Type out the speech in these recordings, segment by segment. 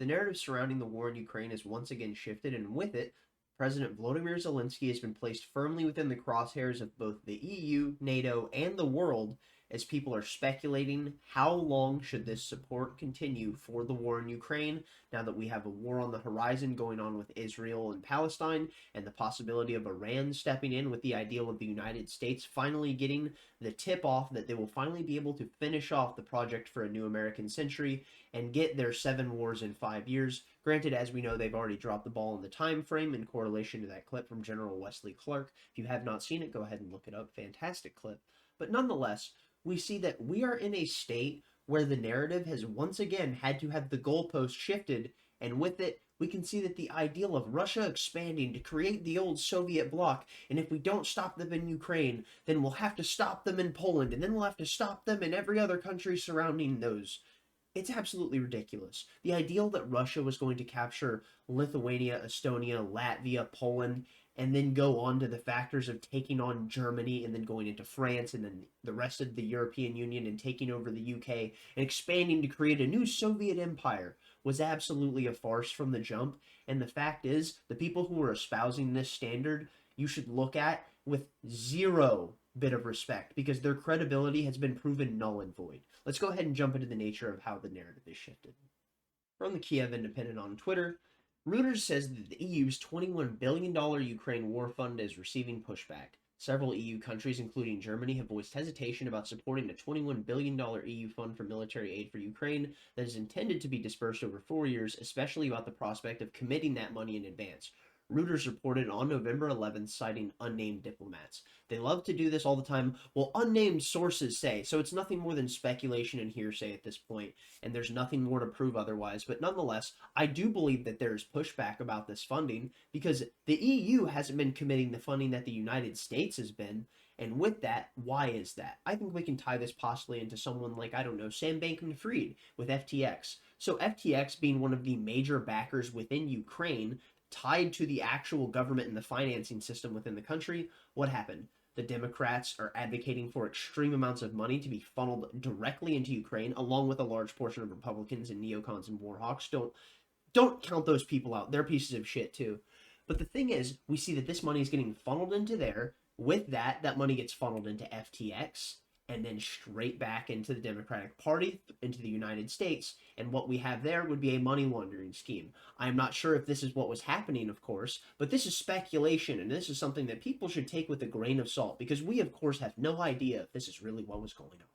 The narrative surrounding the war in Ukraine has once again shifted, and with it, President Volodymyr Zelenskyy has been placed firmly within the crosshairs of both the EU, NATO, and the world as people are speculating how long should this support continue for the war in Ukraine now that we have a war on the horizon going on with Israel and Palestine and the possibility of Iran stepping in with the ideal of the United States finally getting the tip off that they will finally be able to finish off the project for a new American century and get their 7 wars in 5 years. Granted, as we know, they've already dropped the ball in the time frame in correlation to that clip from General Wesley Clark. If you have not seen it, go ahead and look it up. Fantastic clip. But nonetheless, we see that we are in a state where the narrative has once again had to have the goalpost shifted, and with it, we can see that the ideal of Russia expanding to create the old Soviet bloc, and if we don't stop them in Ukraine, then we'll have to stop them in Poland, and then we'll have to stop them in every other country surrounding those. It's absolutely ridiculous. The ideal that Russia was going to capture Lithuania, Estonia, Latvia, Poland, and then go on to the factors of taking on Germany and then going into France and then the rest of the European Union and taking over the UK and expanding to create a new Soviet empire was absolutely a farce from the jump. And the fact is, the people who are espousing this standard, you should look at with zero bit of respect because their credibility has been proven null and void. Let's go ahead and jump into the nature of how the narrative is shifted. From the Kiev Independent on Twitter, Reuters says that the EU's $21 billion Ukraine war fund is receiving pushback. Several EU countries, including Germany, have voiced hesitation about supporting a $21 billion EU fund for military aid for Ukraine that is intended to be dispersed over 4 years, especially about the prospect of committing that money in advance. Reuters reported on November 11th, citing unnamed diplomats. They love to do this all the time. Well, unnamed sources say, so it's nothing more than speculation and hearsay at this point, and there's nothing more to prove otherwise. But nonetheless, I do believe that there's pushback about this funding because the EU hasn't been committing the funding that the United States has been. And with that, why is that? I think we can tie this possibly into someone like, I don't know, Sam Bankman-Fried with FTX. So FTX being one of the major backers within Ukraine, tied to the actual government and the financing system within the country, what happened? The Democrats are advocating for extreme amounts of money to be funneled directly into Ukraine, along with a large portion of Republicans and neocons and warhawks. Don't count those people out. They're pieces of shit too. But the thing is, we see that this money is getting funneled into there. With that, that money gets funneled into FTX and then straight back into the Democratic Party, into the United States, and what we have there would be a money laundering scheme. I'm not sure if this is what was happening, of course, but this is speculation, and this is something that people should take with a grain of salt, because we, of course, have no idea if this is really what was going on.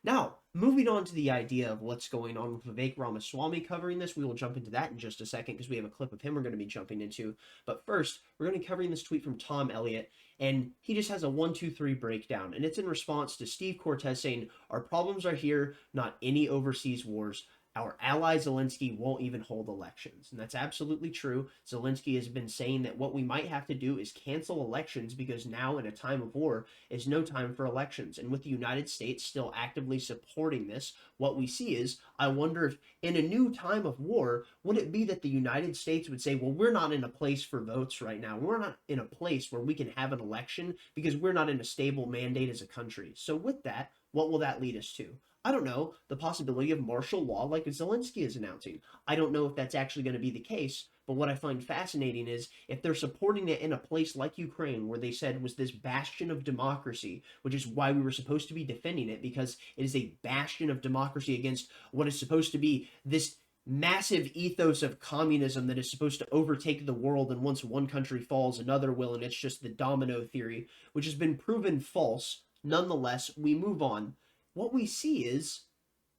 Now, moving on to the idea of what's going on with Vivek Ramaswamy covering this, we will jump into that in just a second because we have a clip of him we're going to be jumping into. But first, we're going to be covering this tweet from Tom Elliott, and he just has a 1, 2, 3 breakdown, and it's in response to Steve Cortez saying, "Our problems are here, not any overseas wars. Our ally Zelenskyy won't even hold elections." And that's absolutely true. Zelenskyy has been saying that what we might have to do is cancel elections because now in a time of war is no time for elections. And with the United States still actively supporting this, what we see is, I wonder if in a new time of war, would it be that the United States would say, well, we're not in a place for votes right now. We're not in a place where we can have an election because we're not in a stable mandate as a country. So with that, what will that lead us to? I don't know, the possibility of martial law like Zelenskyy is announcing. I don't know if that's actually going to be the case, but what I find fascinating is if they're supporting it in a place like Ukraine, where they said was this bastion of democracy, which is why we were supposed to be defending it, because it is a bastion of democracy against what is supposed to be this massive ethos of communism that is supposed to overtake the world, and once one country falls, another will, and it's just the domino theory, which has been proven false. Nonetheless, we move on. What we see is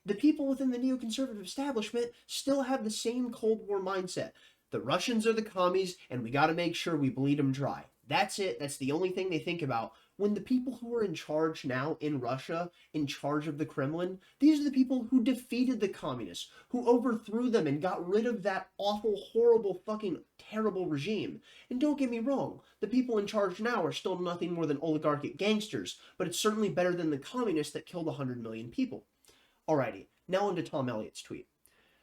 the people within the neoconservative establishment still have the same Cold War mindset. The Russians are the commies, and we got to make sure we bleed them dry. That's it. That's the only thing they think about. When the people who are in charge now in Russia, in charge of the Kremlin, these are the people who defeated the communists, who overthrew them and got rid of that awful, horrible, fucking terrible regime. And don't get me wrong, the people in charge now are still nothing more than oligarchic gangsters, but it's certainly better than the communists that killed 100 million people. Alrighty, now on to Tom Elliott's tweet.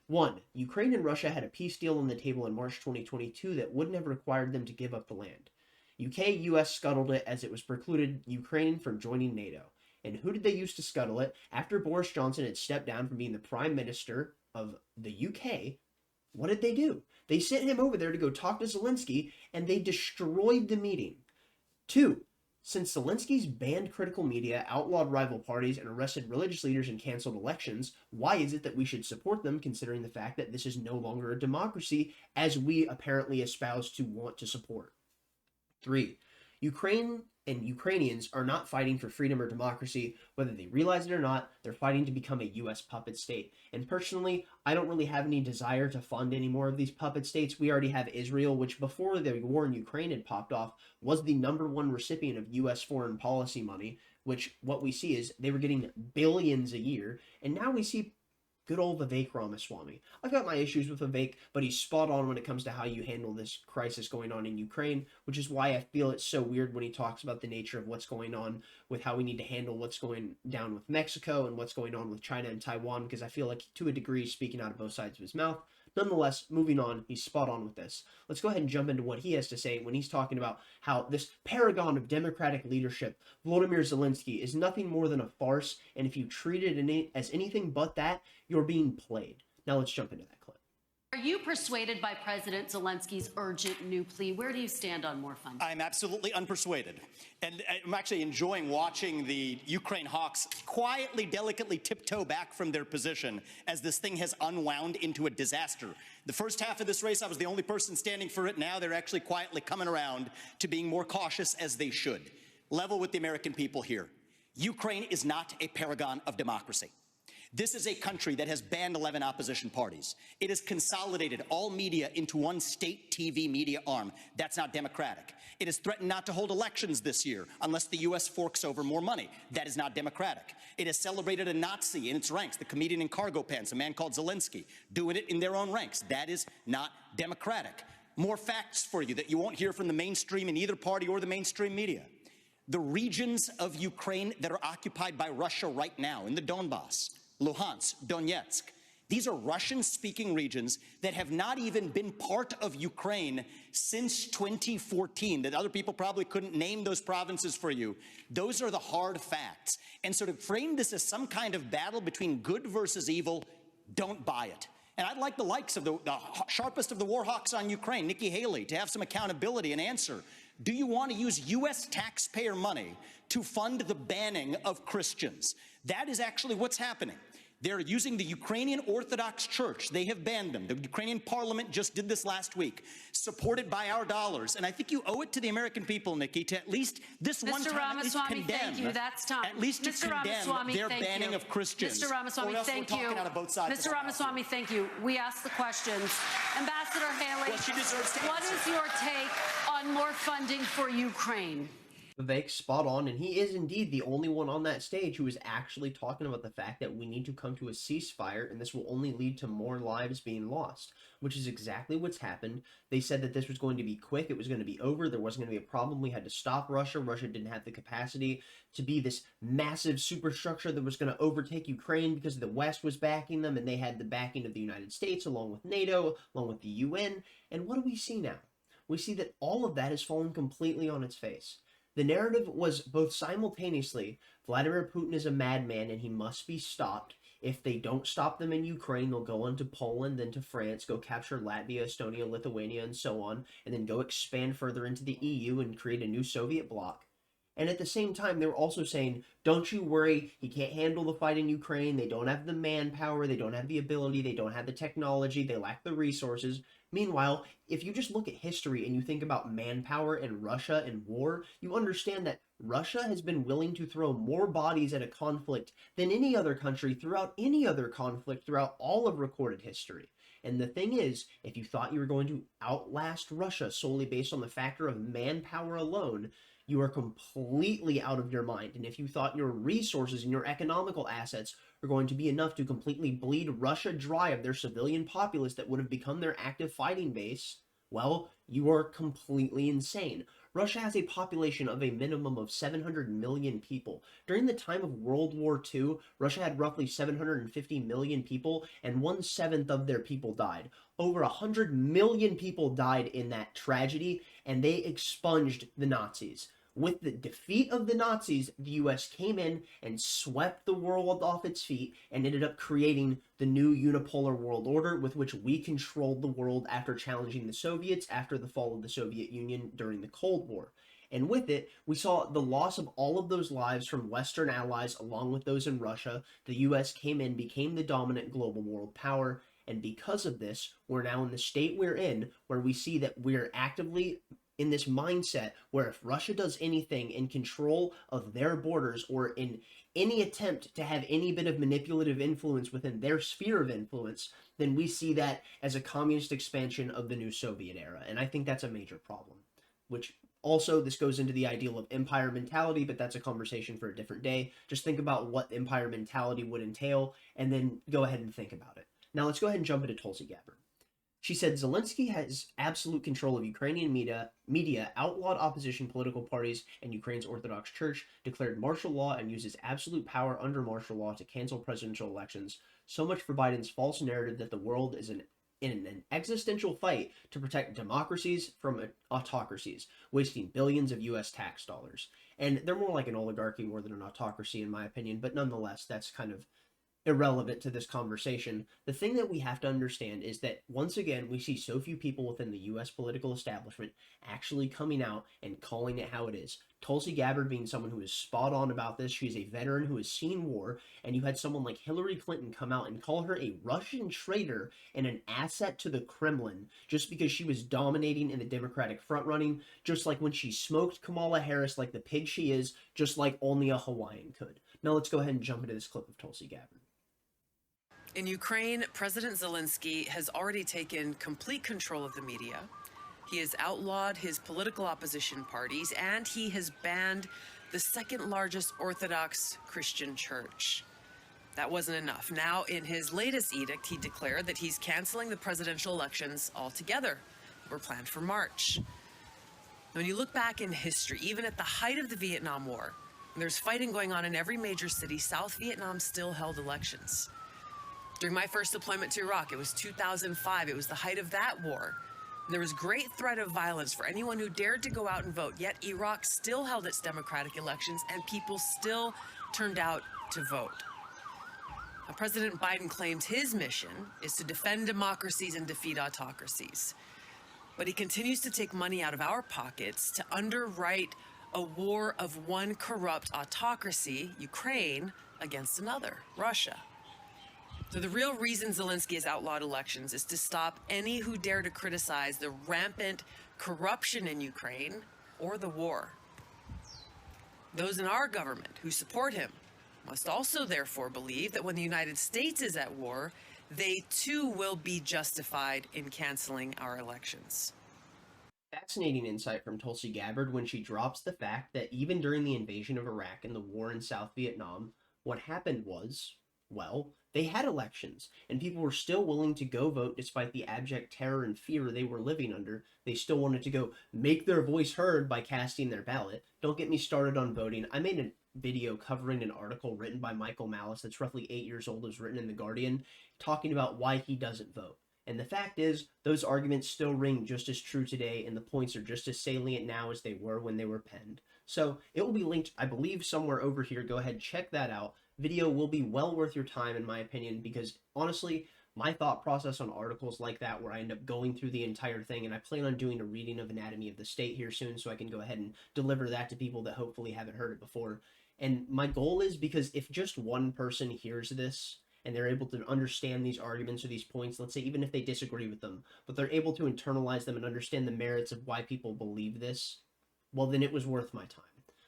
1. Ukraine and Russia had a peace deal on the table in March 2022 that wouldn't have required them to give up the land. UK-US scuttled it as it was precluded Ukraine from joining NATO. And who did they use to scuttle it? After Boris Johnson had stepped down from being the Prime Minister of the UK, What did they do? They sent him over there to go talk to Zelenskyy, and they destroyed the meeting. 2. Since Zelensky's banned critical media, outlawed rival parties, and arrested religious leaders and canceled elections, why is it that we should support them, considering the fact that this is no longer a democracy, as we apparently espouse to want to support? 3. Ukraine and Ukrainians are not fighting for freedom or democracy. Whether they realize it or not, they're fighting to become a U.S. puppet state. And personally, I don't really have any desire to fund any more of these puppet states. We already have Israel, which before the war in Ukraine had popped off, was the #1 recipient of U.S. foreign policy money, which what we see is they were getting billions a year. And now we see good old Vivek Ramaswamy. I've got my issues with Vivek, but he's spot on when it comes to how you handle this crisis going on in Ukraine, which is why I feel it's so weird when he talks about the nature of what's going on with how we need to handle what's going down with Mexico and what's going on with China and Taiwan, because I feel like, to a degree, he's speaking out of both sides of his mouth. Nonetheless, moving on, he's spot on with this. Let's go ahead and jump into what he has to say when he's talking about how this paragon of democratic leadership, Volodymyr Zelenskyy, is nothing more than a farce, and if you treat it as anything but that, you're being played. Now let's jump into that clip. Are you persuaded by President Zelensky's urgent new plea? Where do you stand on more funding? I'm absolutely unpersuaded. And I'm actually enjoying watching the Ukraine hawks quietly, delicately tiptoe back from their position as this thing has unwound into a disaster. The first half of this race, I was the only person standing for it. Now they're actually quietly coming around to being more cautious, as they should. Level with the American people here. Ukraine is not a paragon of democracy. This is a country that has banned 11 opposition parties. It has consolidated all media into one state TV media arm. That's not democratic. It has threatened not to hold elections this year unless the U.S. forks over more money. That is not democratic. It has celebrated a Nazi in its ranks, the comedian in cargo pants, a man called Zelenskyy, doing it in their own ranks. That is not democratic. More facts for you that you won't hear from the mainstream in either party or the mainstream media. The regions of Ukraine that are occupied by Russia right now, in the Donbass, Luhansk, Donetsk. These are Russian-speaking regions that have not even been part of Ukraine since 2014, that other people probably couldn't name those provinces for you. Those are the hard facts. And so to frame this as some kind of battle between good versus evil, don't buy it. And I'd like the likes of the sharpest of the war hawks on Ukraine, Nikki Haley, to have some accountability and answer. Do you want to use U.S. taxpayer money to fund the banning of Christians? That is actually what's happening. They're using the Ukrainian Orthodox Church. They have banned them. The Ukrainian parliament just did this last week, supported by our dollars. And I think you owe it to the American people, Nikki, to at least this one time at least condemn. Thank you. That's time. At least to condemn their banning of Christians. Mr. Ramaswamy, thank you. Mr. Ramaswamy, thank you. We asked the questions. Ambassador Haley, well, she deserves to what is your take on more funding for Ukraine? Vivek, spot on, and he is indeed the only one on that stage who is actually talking about the fact that we need to come to a ceasefire, and this will only lead to more lives being lost, which is exactly what's happened. They said that this was going to be quick, it was going to be over, there wasn't going to be a problem, we had to stop Russia. Russia didn't have the capacity to be this massive superstructure that was going to overtake Ukraine because the West was backing them, and they had the backing of the United States, along with NATO, along with the UN, and what do we see now? We see that all of that has fallen completely on its face. The narrative was both simultaneously, Vladimir Putin is a madman and he must be stopped. If they don't stop them in Ukraine, they'll go on to Poland, then to France, go capture Latvia, Estonia, Lithuania, and so on, and then go expand further into the EU and create a new Soviet bloc. And at the same time, they were also saying, don't you worry, he can't handle the fight in Ukraine, they don't have the manpower, they don't have the ability, they don't have the technology, they lack the resources. Meanwhile, if you just look at history and you think about manpower and Russia and war, you understand that Russia has been willing to throw more bodies at a conflict than any other country throughout any other conflict throughout all of recorded history. And the thing is, if you thought you were going to outlast Russia solely based on the factor of manpower alone, you are completely out of your mind. And if you thought your resources and your economical assets are going to be enough to completely bleed Russia dry of their civilian populace that would have become their active fighting base, well, you are completely insane. Russia has a population of a minimum of 700 million people. During the time of World War II, Russia had roughly 750 million people, and 1/7 of their people died. Over 100 million people died in that tragedy, and they expunged the Nazis. With the defeat of the Nazis, the US came in and swept the world off its feet and ended up creating the new unipolar world order with which we controlled the world after challenging the Soviets after the fall of the Soviet Union during the Cold War. And with it, we saw the loss of all of those lives from Western allies along with those in Russia. The US came in, became the dominant global world power, and because of this, we're now in the state we're in, where we see that we're actively in this mindset where if Russia does anything in control of their borders or in any attempt to have any bit of manipulative influence within their sphere of influence, then we see that as a communist expansion of the new Soviet era. And I think that's a major problem, which also, this goes into the ideal of empire mentality, but that's a conversation for a different day. Just think about what empire mentality would entail, and then go ahead and think about it. Now, let's go ahead and jump into Tulsi Gabbard. She said Zelenskyy has absolute control of Ukrainian media, outlawed opposition political parties, and Ukraine's Orthodox Church, declared martial law, and uses absolute power under martial law to cancel presidential elections. So much for Biden's false narrative that the world is in an existential fight to protect democracies from autocracies, wasting billions of U.S. tax dollars. And they're more like an oligarchy more than an autocracy, in my opinion, but nonetheless, that's kind of irrelevant to this conversation. The thing that we have to understand is that, once again, we see so few people within the U.S. political establishment actually coming out and calling it how it is. Tulsi Gabbard being someone who is spot on about this. She's a veteran who has seen war, and you had someone like Hillary Clinton come out and call her a Russian traitor and an asset to the Kremlin just because she was dominating in the Democratic front running, just like when she smoked Kamala Harris like the pig she is, just like only a Hawaiian could. Now let's go ahead and jump into this clip of Tulsi Gabbard. In Ukraine, President Zelenskyy has already taken complete control of the media. He has outlawed his political opposition parties, and he has banned the second largest Orthodox Christian church. That wasn't enough. Now, in his latest edict, he declared that he's canceling the presidential elections altogether. They were planned for March. When you look back in history, even at the height of the Vietnam War, when there's fighting going on in every major city, South Vietnam still held elections. During my first deployment to Iraq, it was 2005. It was the height of that war. There was great threat of violence for anyone who dared to go out and vote, yet Iraq still held its democratic elections and people still turned out to vote. Now, President Biden claims his mission is to defend democracies and defeat autocracies. But he continues to take money out of our pockets to underwrite a war of one corrupt autocracy, Ukraine, against another, Russia. So the real reason Zelenskyy has outlawed elections is to stop any who dare to criticize the rampant corruption in Ukraine or the war. Those in our government who support him must also therefore believe that when the United States is at war, they too will be justified in canceling our elections. Fascinating insight from Tulsi Gabbard when she drops the fact that even during the invasion of Iraq and the war in South Vietnam, what happened was, well, they had elections, and people were still willing to go vote despite the abject terror and fear they were living under. They still wanted to go make their voice heard by casting their ballot. Don't get me started on voting. I made a video covering an article written by Michael Malice that's roughly 8 years old. It was written in The Guardian, talking about why he doesn't vote. And the fact is, those arguments still ring just as true today, and the points are just as salient now as they were when they were penned. So it will be linked, I believe, somewhere over here. Go ahead, check that out. Video will be well worth your time, in my opinion, because honestly, my thought process on articles like that, where I end up going through the entire thing, and I plan on doing a reading of Anatomy of the State here soon, so I can go ahead and deliver that to people that hopefully haven't heard it before. And my goal is, because if just one person hears this, and they're able to understand these arguments or these points, let's say even if they disagree with them, but they're able to internalize them and understand the merits of why people believe this, well, then it was worth my time.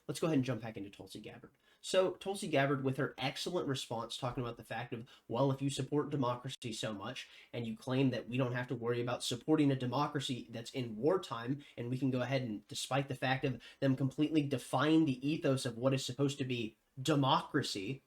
Let's go ahead and jump back into Tulsi Gabbard. So Tulsi Gabbard, with her excellent response, talking about the fact of, well, if you support democracy so much and you claim that we don't have to worry about supporting a democracy that's in wartime, and we can go ahead and, despite the fact of them completely defying the ethos of what is supposed to be democracy,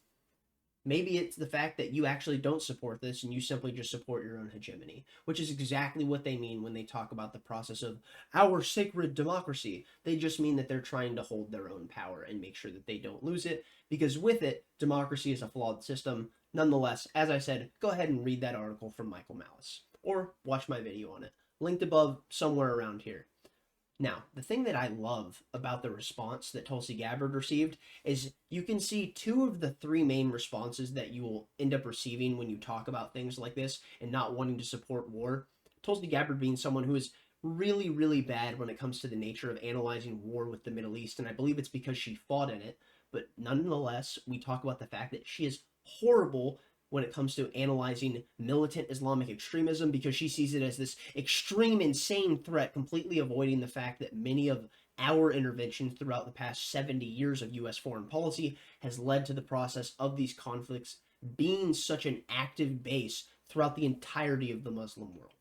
maybe it's the fact that you actually don't support this and you simply just support your own hegemony, which is exactly what they mean when they talk about the process of our sacred democracy. They just mean that they're trying to hold their own power and make sure that they don't lose it, because with it, democracy is a flawed system. Nonetheless, as I said, go ahead and read that article from Michael Malice, or watch my video on it, linked above somewhere around here. Now, the thing that I love about the response that Tulsi Gabbard received is you can see two of the three main responses that you will end up receiving when you talk about things like this and not wanting to support war. Tulsi Gabbard being someone who is really, really bad when it comes to the nature of analyzing war with the Middle East, and I believe it's because she fought in it, but nonetheless, we talk about the fact that she is horrible when it comes to analyzing militant Islamic extremism because she sees it as this extreme, insane threat, completely avoiding the fact that many of our interventions throughout the past 70 years of U.S. foreign policy has led to the process of these conflicts being such an active base throughout the entirety of the Muslim world.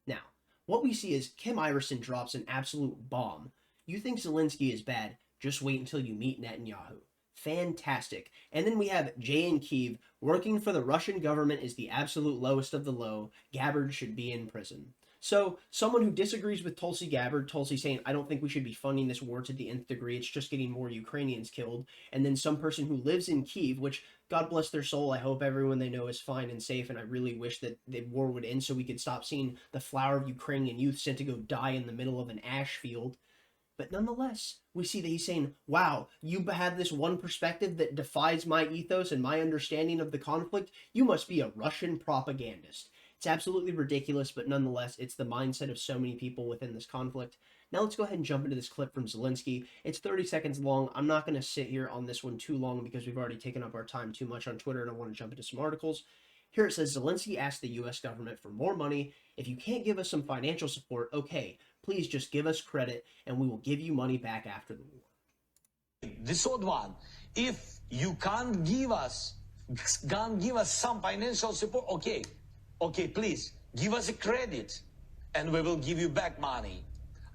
Now, what we see is Kim Iverson drops an absolute bomb. You think Zelenskyy is bad, just wait until you meet Netanyahu. Fantastic. And then we have Jay in Kyiv, working for the Russian government is the absolute lowest of the low. Gabbard should be in prison. So, someone who disagrees with Tulsi Gabbard, Tulsi saying, I don't think we should be funding this war to the nth degree, it's just getting more Ukrainians killed. And then some person who lives in Kyiv, which, God bless their soul, I hope everyone they know is fine and safe, and I really wish that the war would end so we could stop seeing the flower of Ukrainian youth sent to go die in the middle of an ash field. But nonetheless, we see that he's saying, wow, you have this one perspective that defies my ethos and my understanding of the conflict. You must be a Russian propagandist. It's absolutely ridiculous, but nonetheless, it's the mindset of so many people within this conflict. Now let's go ahead and jump into this clip from Zelenskyy. It's 30 seconds long. I'm not going to sit here on this one too long because we've already taken up our time too much on Twitter and I want to jump into some articles. Here it says, Zelenskyy asked the U.S. government for more money. If you can't give us some financial support, okay, please just give us credit and we will give you money back after the war. The third one, if you can't give us some financial support, okay, please give us a credit and we will give you back money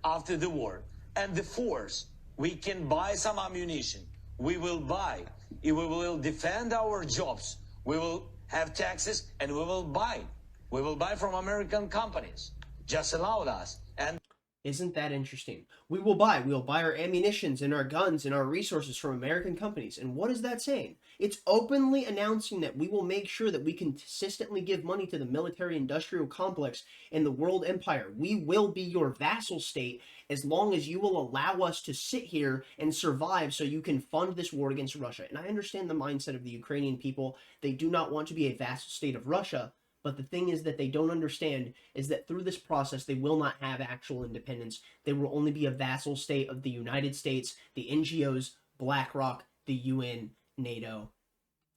after the war. And the fourth, we can buy some ammunition. We will buy. We will defend our jobs. We will have taxes and we will buy. We will buy from American companies. Just allow us. And isn't that interesting? We will buy our ammunitions and our guns and our resources from American companies. And what is that saying? It's openly announcing that we will make sure that we consistently give money to the military-industrial complex and the world empire. We will be your vassal state as long as you will allow us to sit here and survive so you can fund this war against Russia. And I understand the mindset of the Ukrainian people. They do not want to be a vassal state of Russia. But the thing is that they don't understand is that through this process, they will not have actual independence. They will only be a vassal state of the United States, the NGOs, BlackRock, the UN, NATO,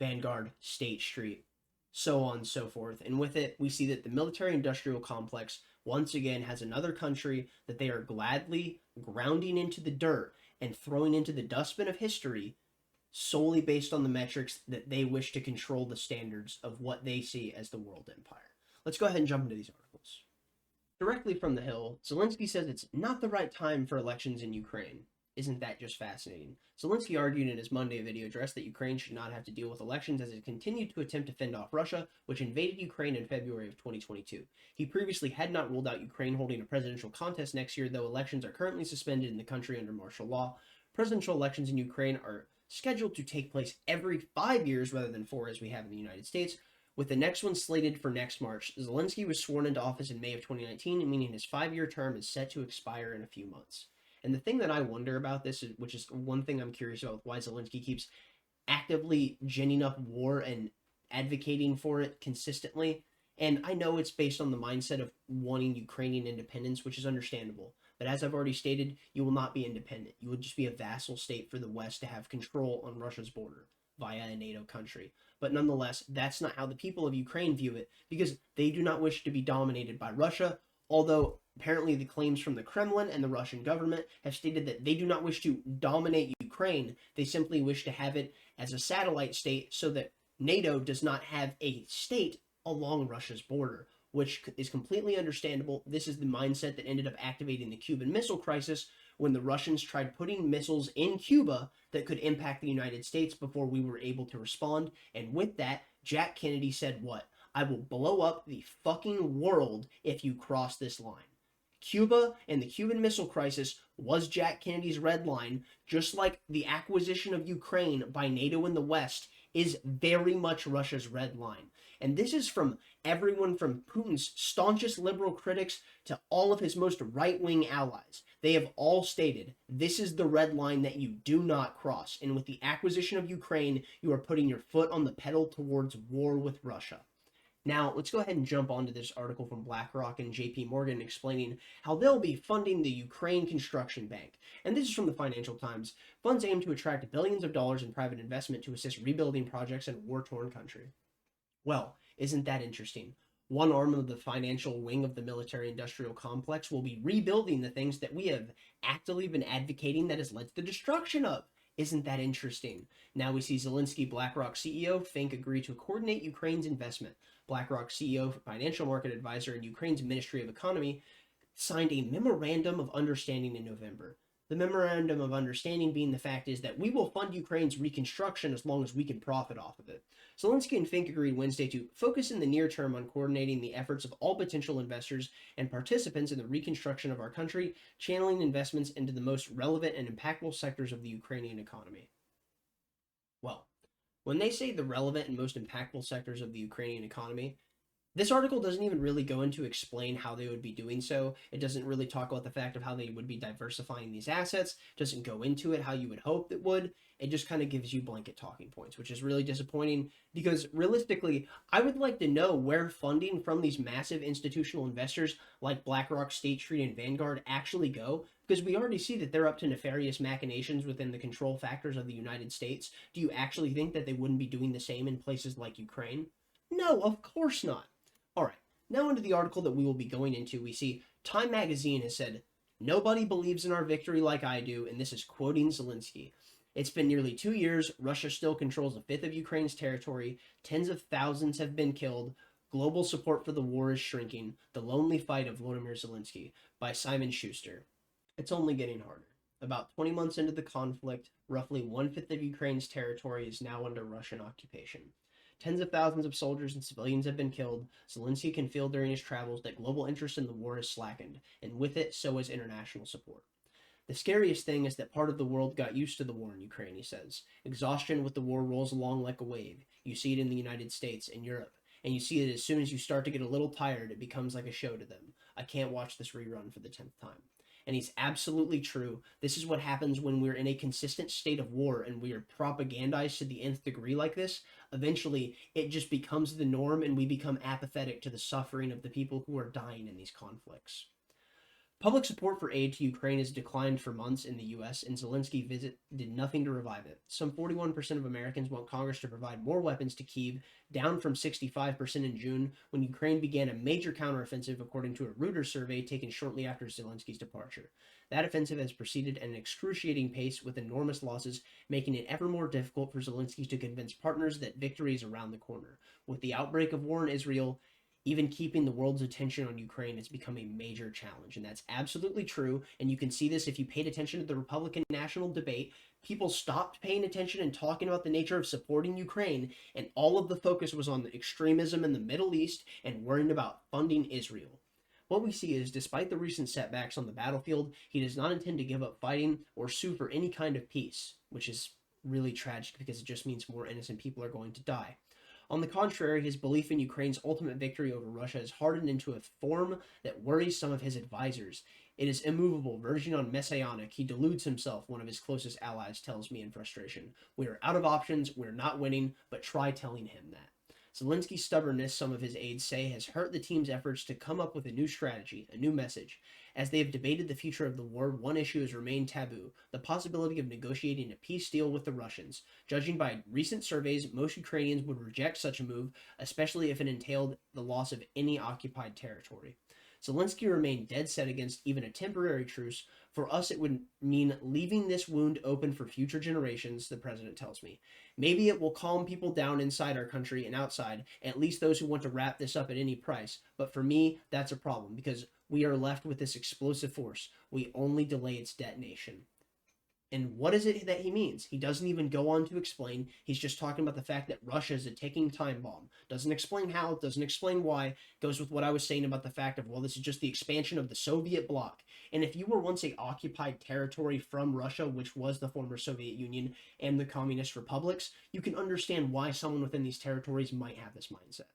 Vanguard, State Street, so on and so forth. And with it, we see that the military-industrial complex, once again, has another country that they are gladly grounding into the dirt and throwing into the dustbin of history solely based on the metrics that they wish to control the standards of what they see as the world empire. Let's go ahead and jump into these articles. Directly from the Hill, Zelenskyy says it's not the right time for elections in Ukraine. Isn't that just fascinating? Zelenskyy argued in his Monday video address that Ukraine should not have to deal with elections as it continued to attempt to fend off Russia, which invaded Ukraine in February of 2022. He previously had not ruled out Ukraine holding a presidential contest next year, though elections are currently suspended in the country under martial law. Presidential elections in Ukraine are scheduled to take place every 5 years rather than 4 as we have in the United States, with the next one slated for next March. Zelenskyy was sworn into office in May of 2019, meaning his 5-year term is set to expire in a few months. And the thing that I wonder about this, which is one thing I'm curious about why Zelenskyy keeps actively ginning up war and advocating for it consistently, and I know it's based on the mindset of wanting Ukrainian independence, which is understandable. But as I've already stated, you will not be independent. You will just be a vassal state for the West to have control on Russia's border via a NATO country. But nonetheless, that's not how the people of Ukraine view it, because they do not wish to be dominated by Russia, although apparently the claims from the Kremlin and the Russian government have stated that they do not wish to dominate Ukraine. They simply wish to have it as a satellite state so that NATO does not have a state along Russia's border, which is completely understandable. This is the mindset that ended up activating the Cuban Missile Crisis when the Russians tried putting missiles in Cuba that could impact the United States before we were able to respond. And with that, Jack Kennedy said what? I will blow up the fucking world if you cross this line. Cuba and the Cuban Missile Crisis was Jack Kennedy's red line, just like the acquisition of Ukraine by NATO in the West is very much Russia's red line. And this is from everyone from Putin's staunchest liberal critics to all of his most right-wing allies. They have all stated, this is the red line that you do not cross. And with the acquisition of Ukraine, you are putting your foot on the pedal towards war with Russia. Now, let's go ahead and jump onto this article from BlackRock and JP Morgan explaining how they'll be funding the Ukraine Construction Bank. And this is from the Financial Times. Funds aim to attract billions of dollars in private investment to assist rebuilding projects in a war-torn country. Well, isn't that interesting? One arm of the financial wing of the military-industrial complex will be rebuilding the things that we have actively been advocating that has led to the destruction of. Isn't that interesting? Now we see Zelenskyy, BlackRock CEO, Fink agree to coordinate Ukraine's investment. BlackRock CEO, financial market advisor, and Ukraine's Ministry of Economy signed a memorandum of understanding in November. The memorandum of understanding being the fact is that we will fund Ukraine's reconstruction as long as we can profit off of it. Zelenskyy and Fink agreed Wednesday to focus in the near term on coordinating the efforts of all potential investors and participants in the reconstruction of our country, channeling investments into the most relevant and impactful sectors of the Ukrainian economy. Well, when they say the relevant and most impactful sectors of the Ukrainian economy, this article doesn't even really go into explain how they would be doing so. It doesn't really talk about the fact of how they would be diversifying these assets. It doesn't go into it how you would hope it would. It just kind of gives you blanket talking points, which is really disappointing because realistically, I would like to know where funding from these massive institutional investors like BlackRock, State Street, and Vanguard actually go, because we already see that they're up to nefarious machinations within the control factors of the United States. Do you actually think that they wouldn't be doing the same in places like Ukraine? No, of course not. All right, now into the article that we will be going into, we see Time Magazine has said, "Nobody believes in our victory like I do," and this is quoting Zelenskyy. It's been nearly 2 years. Russia still controls a fifth of Ukraine's territory. Tens of thousands have been killed. Global support for the war is shrinking. The Lonely Fight of Volodymyr Zelenskyy by Simon Schuster. It's only getting harder. About 20 months into the conflict, roughly 1/5 of Ukraine's territory is now under Russian occupation. Tens of thousands of soldiers and civilians have been killed. Zelenskyy can feel during his travels that global interest in the war has slackened, and with it, so has international support. The scariest thing is that part of the world got used to the war in Ukraine, he says. Exhaustion with the war rolls along like a wave. You see it in the United States and Europe, and you see it as soon as you start to get a little tired, it becomes like a show to them. I can't watch this rerun for the 10th time. And he's absolutely true. This is what happens when we're in a consistent state of war and we are propagandized to the nth degree like this. Eventually, it just becomes the norm and we become apathetic to the suffering of the people who are dying in these conflicts. Public support for aid to Ukraine has declined for months in the U.S., and Zelensky's visit did nothing to revive it. Some 41% of Americans want Congress to provide more weapons to Kyiv, down from 65% in June, when Ukraine began a major counteroffensive, according to a Reuters survey taken shortly after Zelensky's departure. That offensive has proceeded at an excruciating pace with enormous losses, making it ever more difficult for Zelenskyy to convince partners that victory is around the corner. With the outbreak of war in Israel, even keeping the world's attention on Ukraine has become a major challenge, and that's absolutely true, and you can see this if you paid attention to the Republican national debate. People stopped paying attention and talking about the nature of supporting Ukraine, and all of the focus was on the extremism in the Middle East and worrying about funding Israel. What we see is, despite the recent setbacks on the battlefield, he does not intend to give up fighting or sue for any kind of peace, which is really tragic because it just means more innocent people are going to die. On the contrary, his belief in Ukraine's ultimate victory over Russia has hardened into a form that worries some of his advisors. It is immovable, verging on messianic. He deludes himself, one of his closest allies tells me in frustration. We are out of options, we're not winning, but try telling him that. Zelensky's stubbornness, some of his aides say, has hurt the team's efforts to come up with a new strategy, a new message. As they have debated the future of the war, one issue has remained taboo: the possibility of negotiating a peace deal with the Russians. Judging by recent surveys, most Ukrainians would reject such a move, especially if it entailed the loss of any occupied territory. Zelenskyy remained dead set against even a temporary truce. For us, it would mean leaving this wound open for future generations, the president tells me. Maybe it will calm people down inside our country and outside, at least those who want to wrap this up at any price. But for me, that's a problem, because we are left with this explosive force. We only delay its detonation. And what is it that he means? He doesn't even go on to explain. He's just talking about the fact that Russia is a ticking time bomb. Doesn't explain how, doesn't explain why. Goes with what I was saying about the fact of, well, this is just the expansion of the Soviet bloc. And if you were once a occupied territory from Russia, which was the former Soviet Union and the communist republics, you can understand why someone within these territories might have this mindset.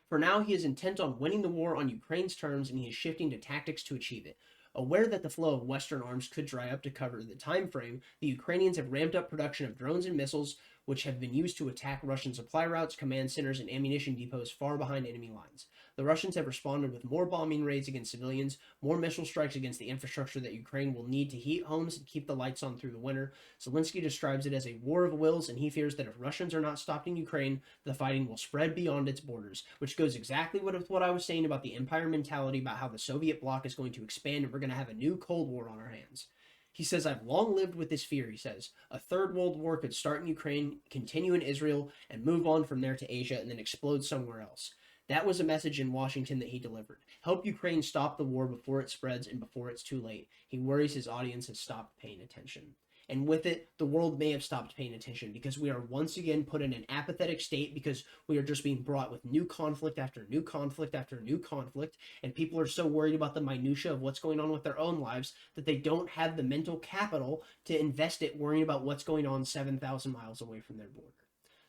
For now, he is intent on winning the war on Ukraine's terms, and he is shifting to tactics to achieve it. Aware that the flow of Western arms could dry up to cover the time frame, the Ukrainians have ramped up production of drones and missiles, which have been used to attack Russian supply routes, command centers, and ammunition depots far behind enemy lines. The Russians have responded with more bombing raids against civilians, more missile strikes against the infrastructure that Ukraine will need to heat homes and keep the lights on through the winter. Zelenskyy describes it as a war of wills, and he fears that if Russians are not stopped in Ukraine, the fighting will spread beyond its borders, which goes exactly with what I was saying about the empire mentality, about how the Soviet bloc is going to expand and we're going to have a new Cold War on our hands. He says, I've long lived with this fear, he says. A third world war could start in Ukraine, continue in Israel, and move on from there to Asia, and then explode somewhere else. That was a message in Washington that he delivered. Help Ukraine stop the war before it spreads and before it's too late. He worries his audience has stopped paying attention. And with it, the world may have stopped paying attention because we are once again put in an apathetic state because we are just being brought with new conflict after new conflict after new conflict, and people are so worried about the minutia of what's going on with their own lives that they don't have the mental capital to invest it worrying about what's going on 7,000 miles away from their border.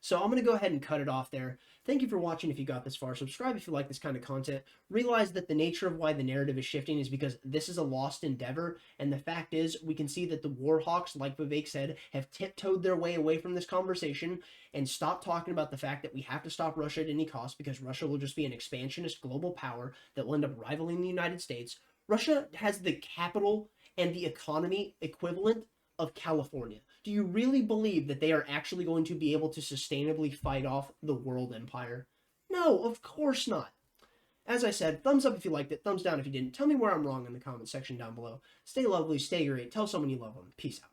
So I'm going to go ahead and cut it off there. Thank you for watching if you got this far. Subscribe if you like this kind of content. Realize that the nature of why the narrative is shifting is because this is a lost endeavor. And the fact is, we can see that the war hawks, like Vivek said, have tiptoed their way away from this conversation and stopped talking about the fact that we have to stop Russia at any cost because Russia will just be an expansionist global power that will end up rivaling the United States. Russia has the capital and the economy equivalent of California. Do you really believe that they are actually going to be able to sustainably fight off the world empire? No, of course not. As I said, thumbs up if you liked it, thumbs down if you didn't. Tell me where I'm wrong in the comment section down below. Stay lovely, stay great, tell someone you love them. Peace out.